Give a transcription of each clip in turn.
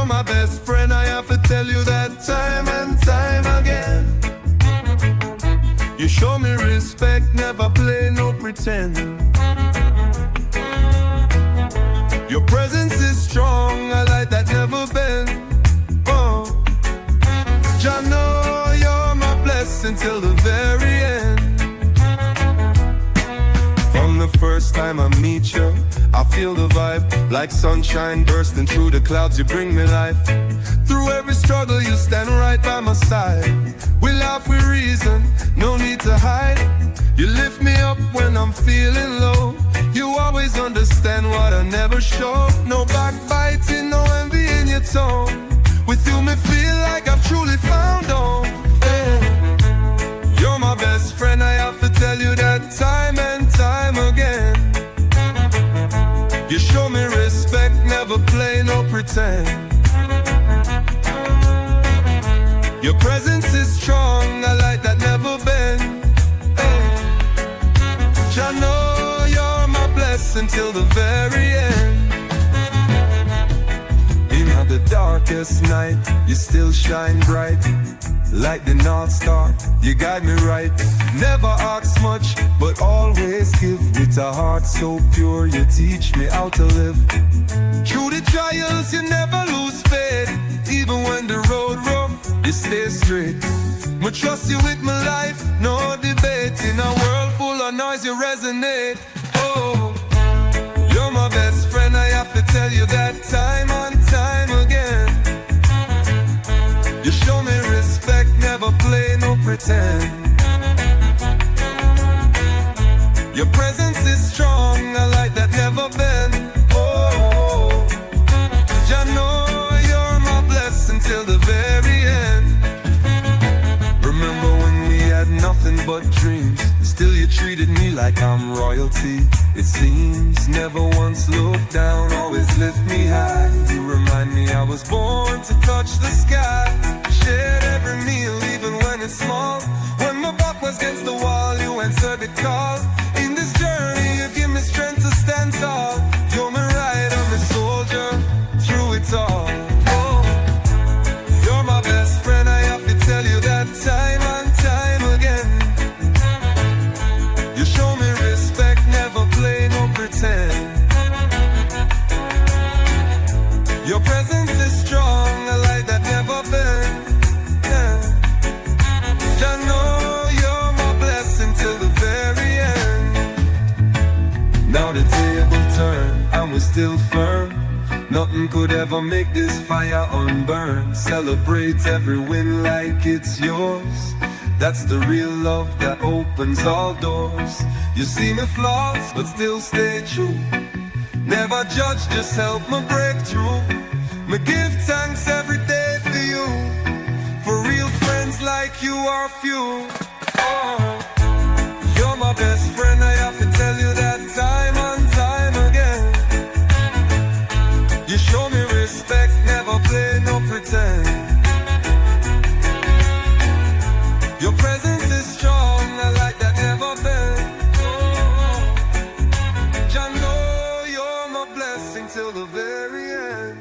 You're my best friend, I have to tell you that time and time again. You show me respect, never play no pretend. Your presence is strong, a light that never bend. Oh, Jah know you're my blessing till the very end. From the first time I meet you, I feel the vibe, like sunshine bursting through the clouds. You bring me life. Through every struggle, you stand right by my side. We laugh with reason, no need to hide. You lift me up when I'm feeling low. You always understand what I never show. No backbiting, no envy in your tone. With you, me feel like I've truly found home. Hey. You're my best friend, I have to tell you that time and time again. You show me respect, never play no pretend. Your presence is strong, a light that never bend. Hey. Jah know you're my blessing till the very end. In the darkest night, you still shine bright. Like the North Star, you guide me right. Never ask much, but always give. With a heart so pure, you teach me how to live. Through the trials, you never lose faith. Even when the road rough, you stay straight. I trust you with my life, no debate. In a world full of noise, you resonate. Oh, you're my best friend, I have to tell you that time and time again. You show me respect, never play no pretend. Your presence is strong, a light that never bend. Oh, Jah know you're my blessing till the very end. Remember when we had nothing but dreams, still you treated me like I'm royalty. It seems never once looked down, always lift me high. You remind me I was born to touch the sky. Shared every meal, even when it's small. When my back was against the wall, you answered the call. In this journey, you give me strength to stand tall. You're my rider, my soldier, through it all. Oh, you're my best friend, I have to tell you that time and time again. You show me respect, never play no pretend. Your presence is strong, a light that never bends. Jah know you're my blessing till the very end. Now the table turned and we're still firm. Nothing could ever make this fire unburn. Celebrate every win like it's yours. That's the real love that opens all doors. You see me flaws, but still stay true. Never judge, just help me break through. Me give thanks every day for you. For real friends like you are few. Oh, you're my best friend, I have to tell you that time and time again. You show me respect, never play no pretend. Your presence is strong, a light that never bend. Oh, Jah know you're my blessing till the very end.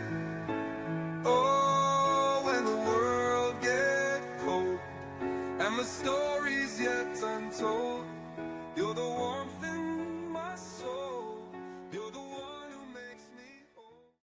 Oh, when the world gets cold and my story's yet untold, you're the warmth